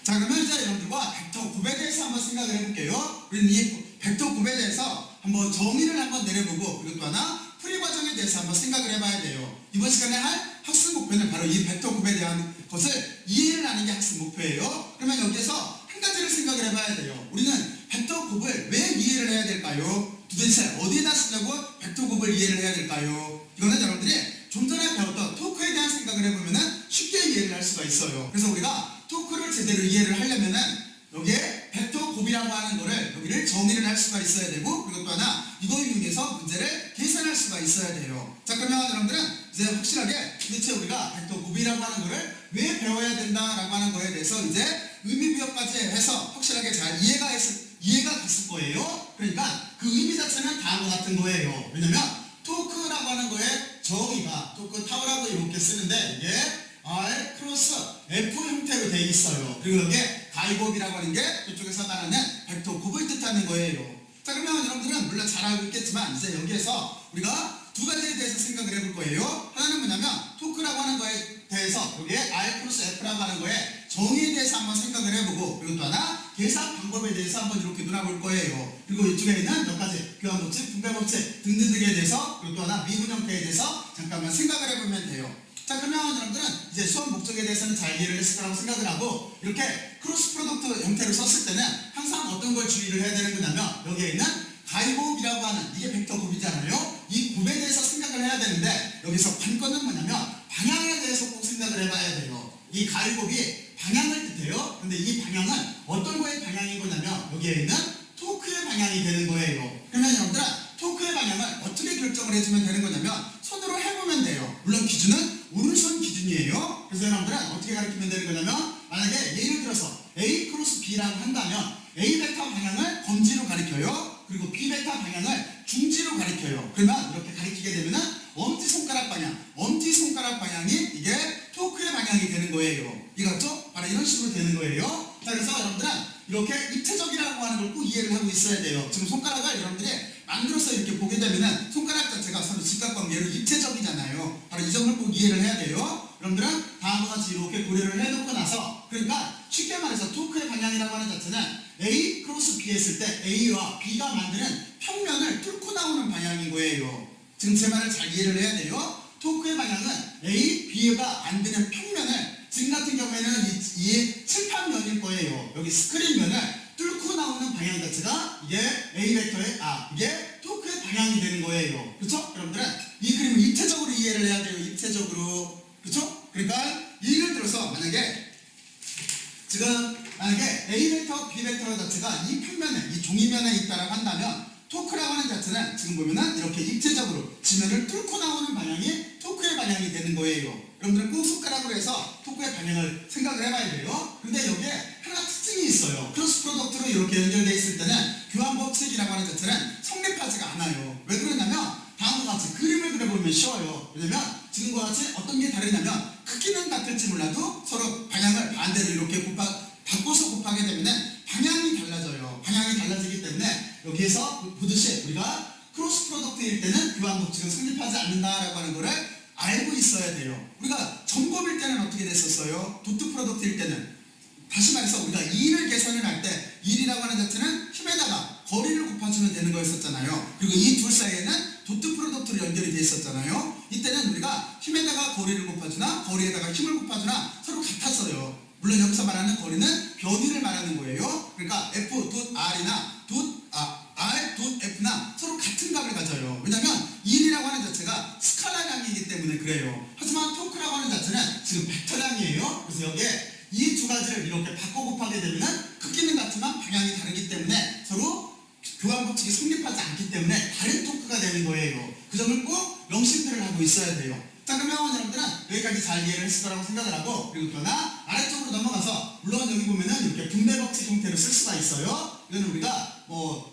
자, 그러면 이제 여러분들과 벡터 곱에 대해서 한번 생각을 해볼게요. 우리는 이 벡터 곱에 대해서 한번 정의를 한번 내려보고, 그리고 또 하나 풀이 과정에 대해서 한번 생각을 해봐야 돼요. 이번 시간에 할 학습 목표는 바로 이 벡터 곱에 대한 것을 이해를 하는 게 학습 목표예요. 그러면 여기에서 한 가지를 생각을 해봐야 돼요. 우리는 벡터 곱을 왜 이해를 해야 될까요? 도대체 어디에다 쓰려고 벡터 곱을 이해를 해야 될까요? 이거는 여러분들이 좀 전에 배웠던 토크에 대한 생각을 해보면 쉽게 이해를 할 수가 있어요. 그래서 우리가 토크를 제대로 이해를 하려면은 여기에 벡터 곱이라고 하는 거를 여기를 정의를 할 수가 있어야 되고, 그리고 또 하나 이걸 이용해서 문제를 계산할 수가 있어야 돼요. 자, 그러면 여러분들은 이제 확실하게 도대체 우리가 벡터 곱이라고 하는 거를 왜 배워야 된다라고 하는 거에 대해서 이제 의미부여까지 해서 확실하게 잘 이해가 갔을 거예요. 그러니까 그 의미 자체는 다음과 같은 거예요. 왜냐면 토크라고 하는 거에 정의가 토크 타워라고 이렇게 쓰는데 이게 R 크로스 F 형태로 되어 있어요. 그리고 여기에 가이곱이라고 하는 게 이쪽에서 말하는 벡터 곱을 뜻하는 거예요. 자, 그러면 여러분들은 물론 잘 알고 있겠지만 이제 여기에서 우리가 두 가지에 대해서 생각을 해볼 거예요. 하나는 뭐냐면 토크라고 하는 거에 대해서 여기에 R 크로스 F라고 하는 거에 정의에 대해서 한번 생각을 해보고, 그리고 또 하나 계산 방법에 대해서 한번 이렇게 놀아볼 거예요. 그리고 이쪽에 있는 몇 가지 교환법칙, 분배법칙 등등등에 대해서, 그리고 또 하나 미분 형태에 대해서 잠깐만 생각을 해보면 돼요. 자, 그러면 여러분들은 이제 수업 목적에 대해서는 잘 이해를 했을 거라고 생각을 하고, 이렇게 크로스 프로덕트 형태로 썼을 때는 항상 어떤 걸 주의를 해야 되는 거냐면 여기에 있는 가이곱이라고 하는 이게 벡터 곱이잖아요. 이 곱에 대해서 생각을 해야 되는데 여기서 관건은 뭐냐면 방향에 대해서 꼭 생각을 해봐야 돼요. 이 가이곱이 방향을 뜻해요. 근데 이 방향은 어떤 거의 방향인 거냐면 여기에 있는 토크의 방향이 되는 거예요. 그러면 여러분들은 토크의 방향을 어떻게 결정을 해주면 되는 거냐면 손으로 해보면 돼요. 물론 기준은 오른손 기준이에요. 그래서 여러분들은 어떻게 가르치면 되는 거냐면 만약에 예를 들어서 A 크로스 B라고 한다면 A 벡터 방향을 검지로 가리켜요. 그리고 B 벡터 방향을 중지로 가리켜요. 그러면 이렇게 가리키게 되면은 엄지손가락 방향이 이게 토크의 방향이 되는 거예요. 이거죠? 바로 이런 식으로 되는 거예요. 자, 그래서 여러분들은 이렇게 입체적이라고 하는 걸 꼭 이해를 하고 있어야 돼요. 지금 손가락을 여러분들이 만들어서 이렇게 보게 되면은 손가락 자체가 서로 직각관계로 입체적이잖아요. 바로 이 점을 꼭 이해를 해야 돼요. 여러분들은 다음과 같이 이렇게 고려를 해놓고 나서, 그러니까 쉽게 말해서 토크의 방향이라고 하는 자체는 A 크로스 B 했을 때 A와 B가 만드는 평면을 뚫고 나오는 방향인 거예요. 지금 제 말을 잘 이해를 해야 돼요. 토크의 방향은 A, B가 만드는 평면을, 지금 같은 경우에는 이 칠판면일 거예요. 여기 스크린면을 뚫고 나오는 방향 자체가 이게 A 벡터의 이게 토크의 방향이 되는 거예요. 그렇죠? 여러분들은 이 그림을 입체적으로 이해를 해야 돼요. 입체적으로. 그렇죠? 그러니까 예를 들어서 만약에 A 벡터, B 벡터 자체가 이 평면에, 이 종이면에 있다라고 한다면 토크라고 하는 자체는 지금 보면은 이렇게 입체적으로 지면을 뚫고 나오는 방향이 토크의 방향이 되는 거예요. 여러분들은 꼭 손가락으로 해서 토크의 방향을 생각을 해봐야 돼요. 근데 여기에 하나 특징이 있어요. 크로스 프로덕트로 이렇게 연결되어 있을 때는 교환법칙이라고 하는 자체는 성립하지가 않아요. 왜 그러냐면 다음과 같이 그림을 그려보면 쉬워요. 왜냐면 지금과 같이 어떤 게 다르냐면 크기는 같을지 몰라도 서로 방향을 반대로 이렇게 바꿔서 곱하게 되면 방향이 달라져요. 방향이 달라지기 때문에 여기에서 보듯이 우리가 크로스 프로덕트일 때는 교환법칙은 성립하지 않는다라고 하는 거를 알고 있어야 돼요. 우리가 점곱일 때는 어떻게 됐었어요? 도트 프로덕트일 때는 다시 말해서 우리가 2를 계산을 할 때 1이라고 하는 자체는 힘에다가 거리를 곱해주면 되는 거였었잖아요. 그리고 이 둘 사이에는 도트 프로덕트로 연결이 되어 있었잖아요. 이때는 우리가 힘에다가 거리를 곱해주나 거리에다가 힘을 곱해주나 서로 같았어요. 물론 여기서 말하는 거리는 변위를 말하는 거예요. 그러니까 F.R이나 R.F나 서로 같은 값을 가져요. 왜냐면 1이라고 하는 자체가 스칼라량이기 때문에 그래요. 하지만 토크라고 하는 자체는 지금 벡터량이에요. 그래서 여기에 이 두 가지를 이렇게 바꿔 곱하게 되면 크기는 같지만 방향이 다르기 때문에 서로 교환법칙이 성립하지 않기 때문에 다른 토크가 되는 거예요. 그 점을 꼭 명심들을 하고 있어야 돼요. 자, 그러면 여러분들은 여기까지 잘 이해를 했을 거라고 생각을 하고, 그리고 또 하나 아래쪽으로 넘어가서 물론 여기 보면은 이렇게 분배법칙 형태로 쓸 수가 있어요. 이거는 우리가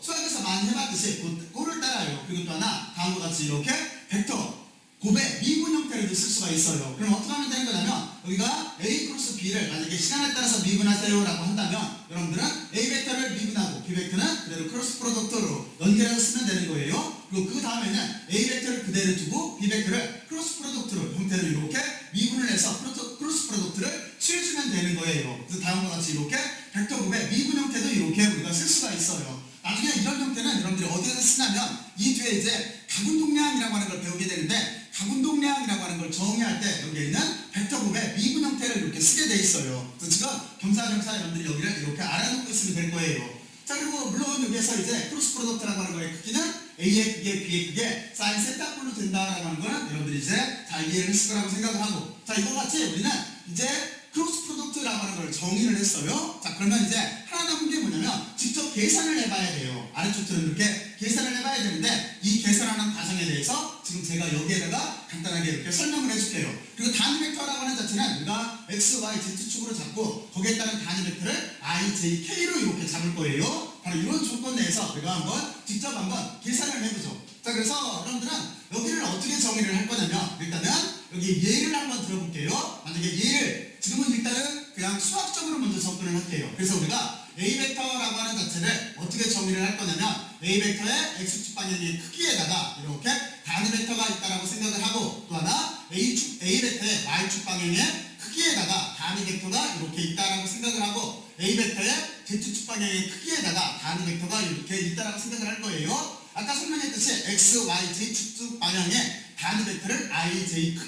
수학에서 많이 해봤듯이 꼴을 따라요. 그리고 또 하나 다음과 같이 이렇게 벡터 곱의 미분 형태로도 쓸 수가 있어요. 그럼 어떻게 하면 되는 거냐면 여기가 A 크로스 B를 만약에 시간에 따라서 미분하세요 라고 한다면 여러분들은 A 벡터를 미분하고 B 벡터는 그대로 크로스 프로덕트로 연결해서 쓰면 되는 거예요. 그리고 그 다음에는 A 벡터를 그대로 두고 B 벡터를 크로스 프로덕트로 형태로 이렇게 미분을 해서 크로스 프로덕트를 취해주면 되는 거예요. 그래서 다음과 같이 이렇게 벡터 굽의 미분 형태도 이렇게 우리가 쓸 수가 있어요. 나중에 이런 형태는 여러분들이 어디에서 쓰냐면 이 뒤에 이제 가군동량이라고 하는 걸 배우게 되는데, 가군동량이라고 하는 걸 정의할 때 여기에 있는 벡터 굽의 미분 형태를 이렇게 쓰게 돼 있어요. 그래서 지금 겸사겸사 여러분들이 여기를 이렇게 알아놓고 있으면 될 거예요. 자, 그리고 물론 여기에서 이제 크로스 프로덕트라고 하는 거의 크기는 A의 크기에 B의 크기에 사인 세타꼴로 된다라고 하는 거는 여러분들이 이제 잘 이해를 했을 거라고 생각을 하고, 자, 이거 같이 우리는 이제 크로스 프로덕트라고 하는 걸 정의를 했어요. 자, 그러면 이제 하나 남은 게 뭐냐면 직접 계산을 해봐야 돼요. 아래쪽처럼 이렇게 계산을 해봐야 되는데, 이 계산하는 과정에 대해서 지금 제가 여기에다가 간단하게 이렇게 설명을 해줄게요. 그리고 단위 벡터라고 하는 자체는 우리가 x, y, z축으로 잡고 거기에 따른 단위 벡터를 i, j, k로 이렇게 잡을 거예요. 바로 이런 조건 내에서 우리가 한번 직접 한번 계산을 해보죠. 자, 그래서 여러분들은 여기를 어떻게 정의를 할 거냐면, 일단은 여기 예를 한번 들어볼게요. 만약에 예를 지금은 일단은 그냥 수학적으로 먼저 접근을 할게요. 그래서 우리가 A 벡터라고 하는 자체를 어떻게 정의를 할 거냐면, A 벡터의 X축 방향의 크기에다가 이렇게 단위 벡터가 있다라고 생각을 하고, 또 하나 A 벡터의 Y축 방향의 크기에다가 단위 벡터가 이렇게 있다라고 생각을 하고, A 벡터의 Z축 방향의 크기에다가 단위 벡터가 이렇게 있다라고 생각을 할 거예요. 아까 설명했듯이 X, Y, Z 축 방향의 단위 벡터를 I, J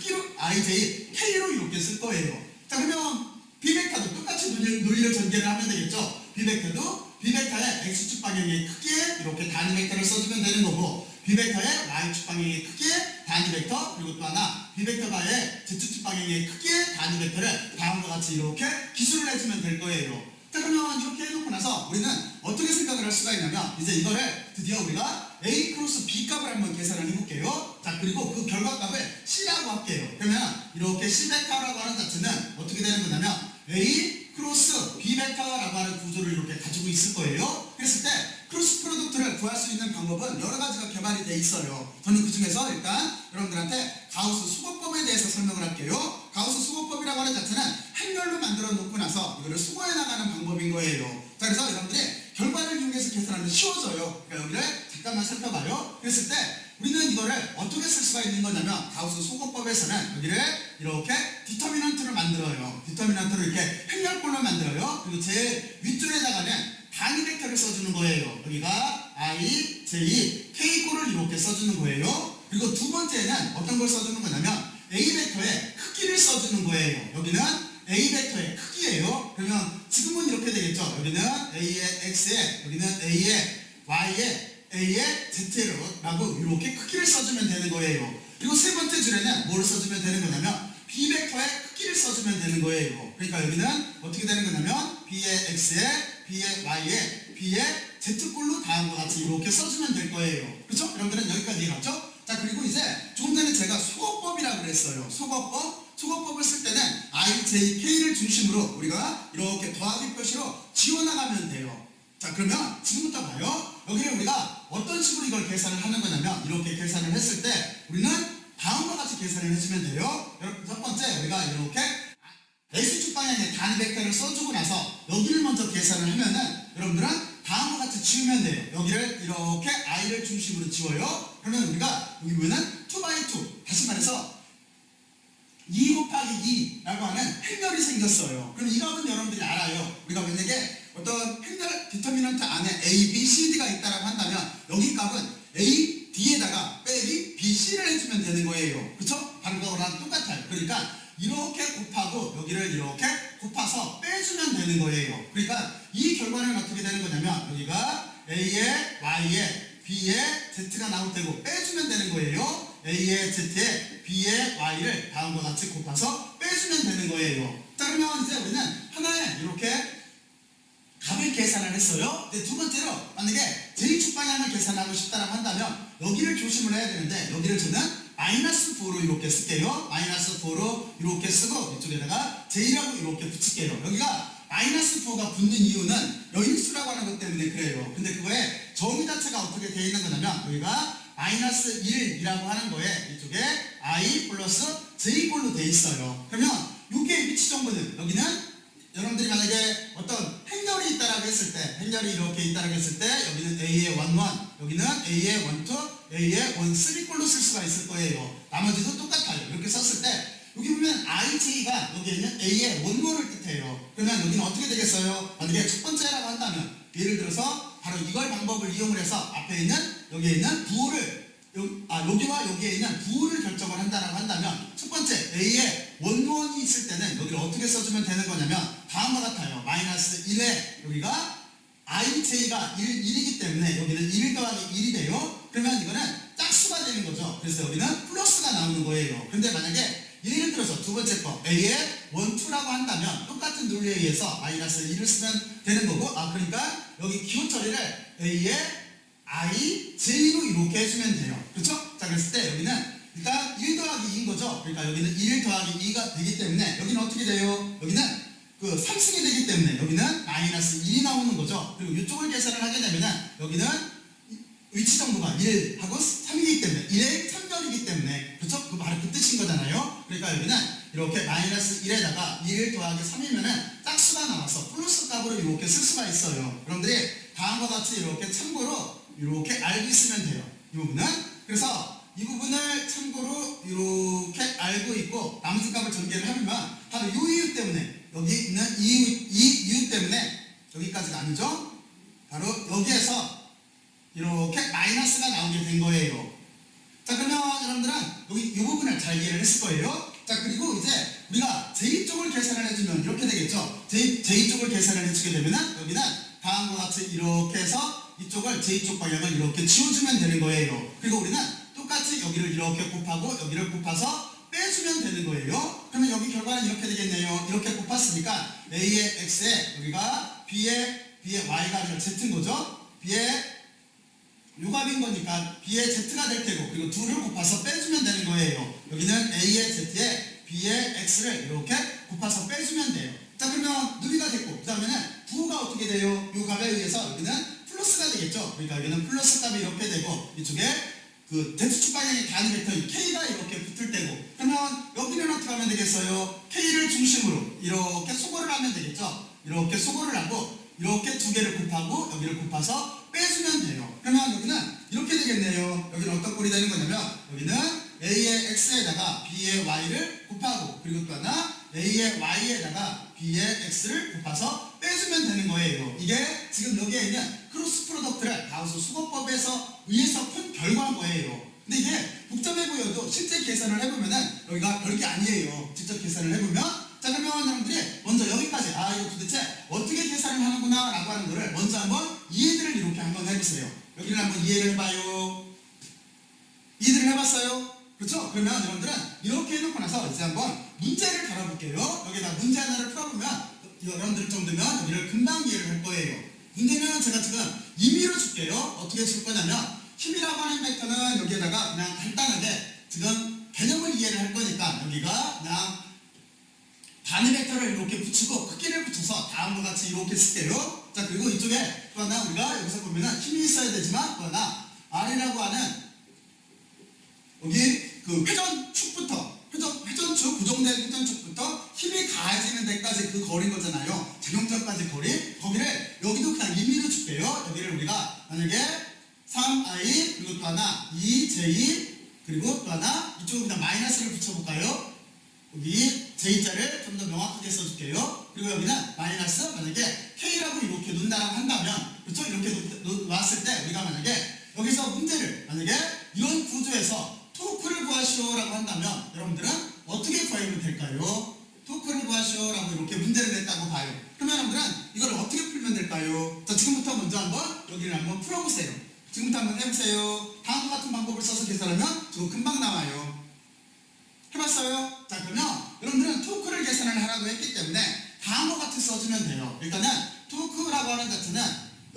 K로 이렇게 쓸 거예요. 자, 그러면 B 벡터도 똑같이 논리를 전개를 하면 되겠죠. B 벡터도 B 벡터의 X축 방향의 크기에 이렇게 단위 벡터를 써주면 되는 거고, B 벡터의 Y축 방향의 크기에 단위 벡터, 그리고 또 하나 B 벡터가의 Z축 방향의 크기에 단위 벡터를 다음과 같이 이렇게 기술을 해주면 될 거예요. 자, 그러면 이렇게 해놓고 나서 우리는 어떻게 생각을 할 수가 있냐면, 이제 이거를 드디어 우리가 A 크로스 B 값을 한번 계산을 해볼게요. 자, 그리고 그 결과값을 C라고 할게요. 그러면 이렇게 C 벡터라고 하는 자체는 어떻게 되는 거냐면 A 크로스 B 벡터라고 하는 구조를 이렇게 가지고 있을 거예요. 그랬을 때 크로스 프로덕트를 구할 수 있는 방법은 여러 가지가 개발이 돼 있어요. 저는 그 중에서 일단 여러분들한테 가우스 수거법에 대해서 설명을 할게요. 가우스 수거법이라고 하는 자체는 행렬로 만들어 놓고 나서 이거를 수거해 나가는 방법인 거예요. 자, 그래서 여러분들이 결과를 이용해서 계산하면 쉬워져요. 그러니까 여기를 잠깐만 살펴봐요. 그랬을 때 우리는 이거를 어떻게 쓸 수가 있는 거냐면, 가우스 수거법에서는 여기를 이렇게 디터미넌트를 만들어요. 디터미넌트를 이렇게 행렬꼴로 만들어요. 그리고 제일 윗줄에다가는 단위 벡터를 써주는 거예요. 여기가 I, J, K꼴을 이렇게 써주는 거예요. 그리고 두 번째는 어떤 걸 써주는 거냐면 A 벡터의 크기를 써주는 거예요. 여기는 A 벡터의 크기예요. 그러면 지금은 이렇게 되겠죠. 여기는 A의 X에, 여기는 A의 Y에, A의 Z라고 이렇게 크기를 써주면 되는 거예요. 그리고 세 번째 줄에는 뭘 써주면 되는 거냐면 B 벡터의 크기를 써주면 되는 거예요. 그러니까 여기는 어떻게 되는 거냐면 B의 X에, B의 Y에, B의 Z꼴로 다음과 같이 이렇게 써주면 될 거예요. 그렇죠? 여러분들은 여기까지 이해갔죠? 자, 그리고 이제 조금 전에 제가 수거법이라고 그랬어요. 수거법을 쓸 때는 I, J, K를 중심으로 우리가 이렇게 더하기 표시로 지워나가면 돼요. 자, 그러면 지금부터 봐요. 여기를 우리가 어떤 식으로 이걸 계산을 하는 거냐면, 이렇게 계산을 했을 때 우리는 다음과 같이 계산을 해주면 돼요. 첫 번째, 우리가 이렇게 X축 방향의 단위 벡터를 써주고 나서 여기를 먼저 계산을 하면은 여러분들은 다음과 같이 지우면 돼요. 여기를 이렇게 I를 중심으로 지워요. 그러면 우리가 여기 보면은 2x2, 다시 말해서 2 곱하기 2라고 하는 행렬이 생겼어요. 그럼 이 값은 여러분들이 알아요. 우리가 만약에 어떤 행렬 디터미넌트 안에 A, B, C, D가 있다라고 한다면 여기 값은 A, D에다가 빼기 B, C를 해주면 되는 거예요. 그렇죠? 바로 그거랑 똑같아요. 그러니까 이렇게 곱하고 여기를 이렇게 곱해서 빼주면 되는 거예요. 그러니까 이 결과는 어떻게 되는 거냐면 여기가 A에 Y에 B에 Z가 나올 테고 빼주면 되는 거예요. A에 Z에 B에 Y를 다음과 같이 곱해서 빼주면 되는 거예요. 자, 그러면 이제 우리는 하나에 이렇게 값을 계산을 했어요. 이제 두 번째로 만약에 J축 방향을 계산하고 싶다고 한다면 여기를 조심을 해야 되는데, 여기를 저는 -4로 이렇게 쓸게요. -4로 이렇게 쓰고 이쪽에다가 J라고 이렇게 붙일게요. 여기가 -4가 붙는 이유는 여인수라고 하는 것 때문에 그래요. 근데 그거에 정의 자체가 어떻게 되어 있는 거냐면 여기가 -1이라고 하는 거에 이쪽에 I 플러스 J꼴로 되어 있어요. 그러면 이게 위치 정보는 여기는 여러분들이 만약에 어떤 행렬이 있다라고 했을 때, 행렬이 이렇게 있다라고 했을 때 여기는 A의 1, 1, 여기는 A의 1, 2, A의 1, 3꼴로 쓸 수가 있을 거예요. 나머지도 똑같아요. 이렇게 썼을 때 여기 보면 ij가 여기에 있는 a의 원본을 뜻해요. 그러면 여기는 어떻게 되겠어요? 만약에 첫 번째라고 한다면 예를 들어서 바로 이걸 방법을 이용을 해서 앞에 있는 여기에 있는 부호를 여기와 여기에 있는 부호를 결정을 한다라고 한다면 첫 번째 a의 원본이 있을 때는 여기를 어떻게 써주면 되는 거냐면 다음과 같아요. 마이너스 1에 여기가 ij가 1이기 때문에 여기는 1 더하기 1이 돼요. 그러면 이거는 짝수가 되는 거죠. 그래서 여기는 플러스가 나오는 거예요. 근데 만약에 예를 들어서 두 번째 거 a의 원투라고 한다면 똑같은 논리에 의해서 마이너스 1을 쓰면 되는 거고 그러니까 여기 기호 처리를 a의 ij로 이렇게 해주면 돼요. 그렇죠? 자 그랬을 때 여기는 일단 1 더하기 2인 거죠. 그러니까 여기는 1 더하기 2가 되기 때문에 여기는 어떻게 돼요? 여기는 그 3승이 되기 때문에 여기는 마이너스 1이 나오는 거죠. 그리고 이쪽을 계산을 하게 되면 여기는 위치 정도가 1하고 3이기 때문에 1의 3별이기 때문에 그렇죠? 그 바로 그 뜻인 거잖아요. 그러니까 여기는 이렇게 마이너스 1에다가 1 더하기 3이면은 짝수가 나와서 플러스 값으로 이렇게 쓸 수가 있어요. 여러분들이 다음과 같이 이렇게 참고로 이렇게 알고 있으면 돼요. 이 부분은 그래서 이 부분을 참고로 이렇게 알고 있고 나머지 값을 전개를 해보면 바로 이 이유 때문에 여기 있는 이 이유 때문에 여기까지가 아니죠. 바로 여기에서 이렇게 마이너스가 나오게 된 거예요. 자 그러면 여러분들은 여기 이 부분을 잘 이해를 했을 거예요. 자 그리고 이제 우리가 j 쪽을 계산을 해주면 이렇게 되겠죠. j 쪽을 계산을 해주게 되면은 여기는 다음과 같이 이렇게 해서 이쪽을 j쪽 방향을 이렇게 지워주면 되는 거예요. 그리고 우리는 똑같이 여기를 이렇게 곱하고 여기를 곱해서 빼주면 되는 거예요. 그러면 여기 결과는 이렇게 되겠네요. 이렇게 곱했으니까 a의 x에 여기가 b의 y가 아니라 z인 거죠. b의 요값인 거니까 b의 z가 될 테고 그리고 둘을 곱해서 빼주면 되는 거예요. 여기는 a의 z에 b의 x를 이렇게 곱해서 빼주면 돼요. 자 그러면 누비가 됐고 그 다음에는 부호가 어떻게 돼요? 요 값에 의해서 여기는 플러스가 되겠죠. 그러니까 여기는 플러스 값이 이렇게 되고 이쪽에 그 Z축 방향의 단위 벡터 K가 이렇게 붙을 때고 그러면 여기는 어떻게 하면 되겠어요? K를 중심으로 이렇게 소거를 하면 되겠죠. 이렇게 소거를 하고 이렇게 두 개를 곱하고 여기를 곱해서 빼주면 돼요. 그러면 여기는 이렇게 되겠네요. 여기는 어떤 꼴이 되는 거냐면 여기는 A의 X에다가 B의 Y를 곱하고 그리고 또 하나 A의 Y에다가 B의 X를 곱해서 빼주면 되는 거예요. 이게 지금 여기에 있는 크로스 프로덕트를 가우스 수거법에서 의해서 푼 결과인 거예요. 근데 이게 복잡해 보여도 실제 계산을 해보면은 여기가 별게 아니에요. 직접 계산을 해보면 자 그러면 여러분들이 먼저 여기까지 이거 도대체 어떻게 계산을 하는구나 라고 하는 거를 먼저 한번 이해를 이렇게 한번 해보세요. 여기를 한번 이해를 해봐요. 이해를 해봤어요? 그렇죠? 그러면 여러분들은 이렇게 해놓고 나서 이제 한번 문제를 다뤄볼게요. 여기다 문제 하나를 풀어보면 여러분들 정도면 여기를 금방 이해를 할 거예요. 문제는 제가 지금 임의로 줄게요. 어떻게 줄 거냐면 힘이라고 하는 벡터는 여기에다가 그냥 간단하게 지금 개념을 이해를 할 거니까 여기가 그냥 단위 벡터를 이렇게 붙이고 크기를 붙여서 다음과 같이 이렇게 쓸게요. 자 그리고 이쪽에 또 하나 우리가 여기서 보면은 힘이 있어야 되지만 또 하나 R이라고 하는 여기 그 회전축부터 회전축 고정된 회전축부터 힘이 가해지는 데까지 그 거리인 거잖아요. 작용점까지 거리 거기를 여기도 그냥 임의로 줄게요. 여기를 우리가 만약에 3i 그리고 또 하나 2j 그리고 또 하나 이쪽에 그냥 마이너스를 붙여볼까요? 여기 j자를 좀 더 명확하게 써줄게요. 그리고 여기는 마이너스 만약에 k라고 이렇게 놓는다라고 한다면 그렇죠? 이렇게 놓았을 때 우리가 만약에 여기서 문제를 만약에 이런 구조에서 토크를 구하시오라고 한다면 여러분들은 어떻게 구하면 될까요? 토크를 구하시오라고 이렇게 문제를 냈다고 봐요. 그러면 여러분들은 이걸 어떻게 풀면 될까요? 자 지금부터 먼저 한번 여기를 한번 풀어보세요. 지금부터 한번 해보세요. 다음과 같은 방법을 써서 계산하면 저거 금방 나와요. 해봤어요? 자 그러면 여러분들은 토크를 계산을 하라고 했기 때문에 다음과 같이 써주면 돼요. 일단은 토크라고 하는 자체는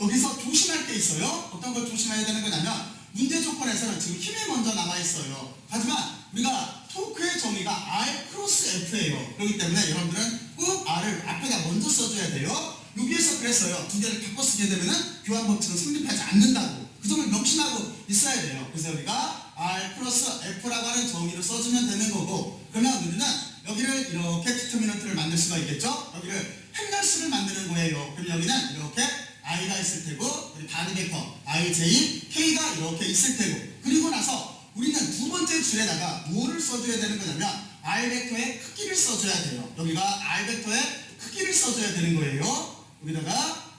여기서 조심할 게 있어요. 어떤 걸 조심해야 되는 거냐면 문제 조건에서는 지금 힘이 먼저 나와 있어요. 하지만 우리가 토크의 정의가 R 크로스 F예요. 그렇기 때문에 여러분들은 꼭 R을 앞에다 먼저 써줘야 돼요. 여기에서 그랬어요. 두 개를 바꿔 쓰게 되면은 교환 법칙은 성립하지 않는다고. 그 점을 명심하고 있어야 돼요. 그래서 우리가 R 플러스 F라고 하는 정의를 써주면 되는 거고 그러면 우리는 여기를 이렇게 디터미넌트를 만들 수가 있겠죠? 여기를 헬라스를 만드는 거예요. 그럼 여기는 이렇게 i가 있을 테고 단위 벡터 i, j, k가 이렇게 있을 테고 그리고 나서 우리는 두 번째 줄에 줄에다가 뭐를 써줘야 되는 거냐면 R 벡터의 크기를 써줘야 돼요. 여기가 R 벡터의 크기를 써줘야 되는 거예요. 여기다가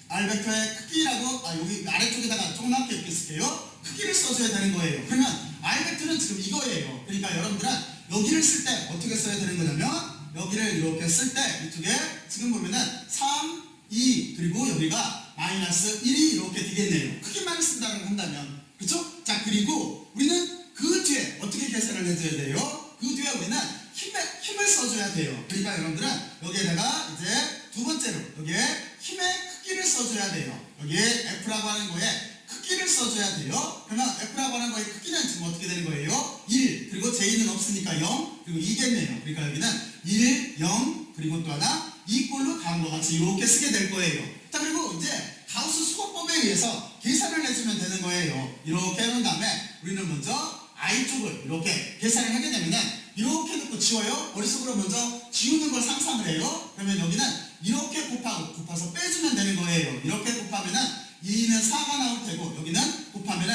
R 벡터의 크기라고 여기 아래쪽에다가 조그맣게 이렇게 쓸게요. 크기를 써줘야 되는 거예요. 그러면 R 벡터는 지금 이거예요. 그러니까 여러분들은 여기를 쓸 때 어떻게 써야 되는 거냐면 여기를 이렇게 쓸 때 이쪽에 지금 보면은 3, 2 그리고 여기가 마이너스 1이 이렇게 되겠네요. 크기만 쓴다고 한다면 그렇죠? 자 그리고 우리는 그 뒤에 어떻게 계산을 해줘야 돼요? 그 뒤에 우리는 힘을 써줘야 돼요. 그러니까 여러분들은 여기에다가 이제 두 번째로 여기에 힘의 크기를 써줘야 돼요. 여기에 F라고 하는 거에 크기를 써줘야 돼요. 그러면 F라고 하는 거의 크기는 지금 어떻게 되는 거예요? 1 그리고 J는 없으니까 0 그리고 2겠네요. 그러니까 여기는 1, 0 그리고 또 하나 2꼴로 다음과 같이 이렇게 쓰게 될 거예요. 자 그리고 이제 가우스 수거법에 의해서 계산을 해주면 되는 거예요. 이렇게 해놓은 다음에 우리는 먼저 I쪽을 이렇게 계산을 하게 되면은 이렇게 놓고 지워요. 머릿속으로 먼저 지우는 걸 상상을 해요. 그러면 여기는 이렇게 곱해서 빼주면 되는 거예요. 이렇게 곱하면은 2는 4가 나올 테고 여기는 곱하면은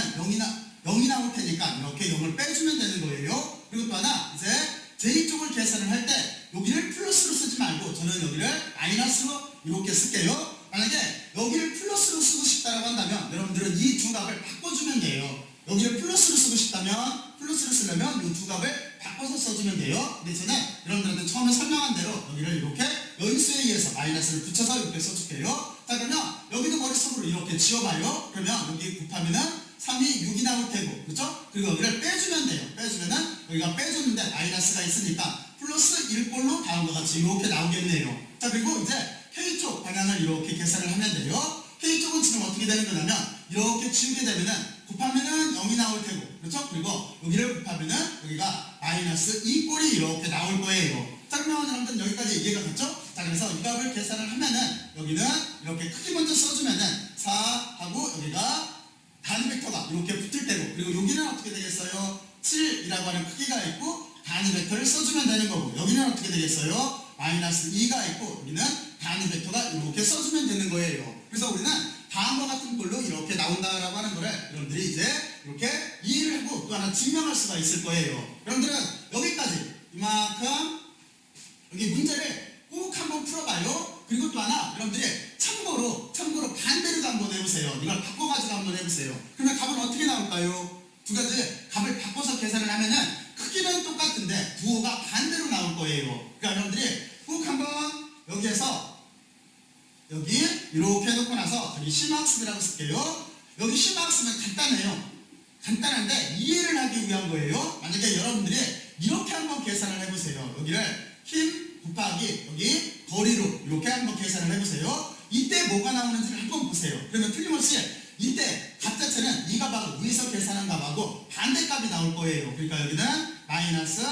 0이 나올 테니까 이렇게 0을 빼주면 되는 거예요. 그리고 또 하나 이제 J쪽을 계산을 할 때 여기를 플러스로 쓰지 말고 저는 여기를 마이너스로 이렇게 쓸게요. 만약에 여기를 플러스로 쓰고 싶다고 한다면 여러분들은 이 두 값을 바꿔주면 돼요. 여기를 플러스로 쓰고 싶다면 플러스로 쓰려면 이 두 값을 바꿔서 써주면 돼요. 근데 저는 여러분들한테 처음에 설명한 대로 여기를 이렇게 연수에 의해서 마이너스를 붙여서 이렇게 써줄게요. 자 그러면 여기도 머릿속으로 이렇게 지워봐요. 그러면 여기 곱하면은 3이 6이 나올 테고 그렇죠? 그리고 여기를 빼주면 돼요. 빼주면은 여기가 빼줬는데 마이너스가 있으니까 플러스 1꼴로 다음과 같이 이렇게 나오겠네요. 자 그리고 이제 K쪽 방향을 이렇게 계산을 하면 돼요. K쪽은 지금 어떻게 되는 거냐면 이렇게 지우게 되면은 곱하면은 0이 나올 테고 그렇죠? 그리고 여기를 곱하면은 여기가 마이너스 2꼴이 이렇게 나올 거예요. 자 그러면 여러분들 여기까지 이해가 갔죠? 자 그래서 이 값을 계산을 하면은 여기는 이렇게 크기 먼저 써주면은 4하고 여기가 단위 벡터가 이렇게 붙을 때고 그리고 여기는 어떻게 되겠어요? 7이라고 하는 크기가 있고 단위 벡터를 써주면 되는 거고 여기는 어떻게 되겠어요? 마이너스 2가 있고 여기는 단위 벡터가 이렇게 써주면 되는 거예요. 그래서 우리는 다음과 같은 꼴로 이렇게 나온다라고 하는 거를 여러분들이 이제 이렇게 이해를 하고 또 하나 증명할 수가 있을 거예요. 여러분들은 여기까지 이만큼 여기 문제를 꼭 한번 풀어봐요. 그리고 또 하나 여러분들이 참고로 반대로도 한번 해보세요. 이걸 바꿔가지고 한번 해보세요. 그러면 값은 어떻게 나올까요? 두 가지 값을 바꿔서 계산을 하면은 크기는 똑같은데 부호가 반대로 나올 거예요. 그러니까 여러분들이 꼭 한번 여기에서 여기 이렇게 해놓고 나서 여기 심화학습이라고 쓸게요. 여기 심화학습은 간단해요. 간단한데 이해를 하기 위한 거예요. 만약에 여러분들이 이렇게 한번 계산을 해보세요. 여기를 힘 곱하기 여기 거리로 이렇게 한번 계산을 해보세요. 이때 뭐가 나오는지를 한번 보세요. 그러면 틀림없이 이때 값 자체는 이 값하고 위에서 계산한 값하고 반대값이 나올 거예요. 그러니까 여기는 마이너스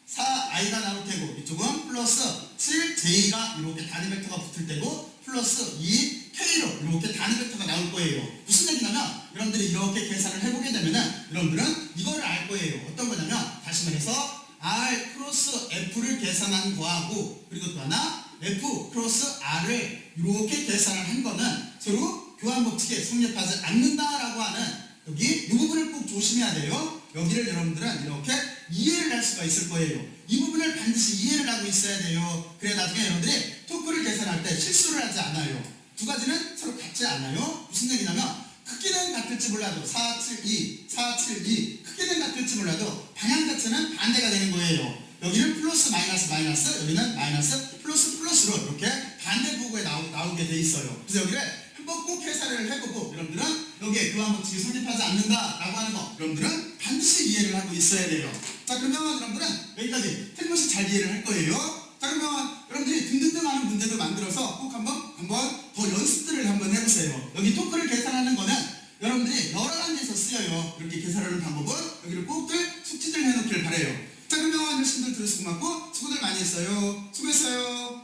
4i가 나올 테고 이쪽은 플러스 7j가 이렇게 단위 벡터가 붙을 때고 플러스 2k로 이렇게 단위 벡터가 나올 거예요. 무슨 얘기냐면 여러분들이 이렇게 계산을 해보게 되면은 여러분들은 이거를 알 거예요. 어떤 거냐면 다시 말해서 R 크로스 F를 계산한 거하고 그리고 또 하나 F 크로스 R을 이렇게 계산을 한 거는 서로 교환법칙에 성립하지 않는다라고 하는 여기 이 부분을 꼭 조심해야 돼요. 여기를 여러분들은 이렇게 이해를 할 수가 있을 거예요. 이 부분을 반드시 이해를 하고 있어야 돼요. 그래야 나중에 여러분들이 토크를 계산할 때 실수를 하지 않아요. 두 가지는 서로 같지 않아요. 무슨 얘기냐면 크기는 같을지 몰라도 4, 7, 2, 4, 7, 2 크기는 같을지 몰라도 방향 자체는 반대가 되는 거예요. 여기는 플러스 마이너스 마이너스 여기는 마이너스 플러스 플러스로 이렇게 반대 부호에 나오게 돼 있어요. 그래서 여기를 한번 꼭 계산을 해보고 여러분들은 여기에 교환법칙이 성립하지 않는다라고 하는 거 여러분들은 반드시 이해를 하고 있어야 돼요. 자 그러면 여러분들은 여기까지 틀림없이 잘 이해를 할 거예요. 자 그러면 여러분들이 등등등 하는 문제도 만들어서 꼭 한번 더 연습들을 한번 해보세요. 여기 토크를 계산하는 거는 여러분들이 여러 단계에서 쓰여요. 이렇게 계산하는 방법은 여기를 꼭들 숙지들 해놓기를 바래요. 자 그러면 열심히들 들으시고 고맙고 수고들 많이 했어요. 수고했어요.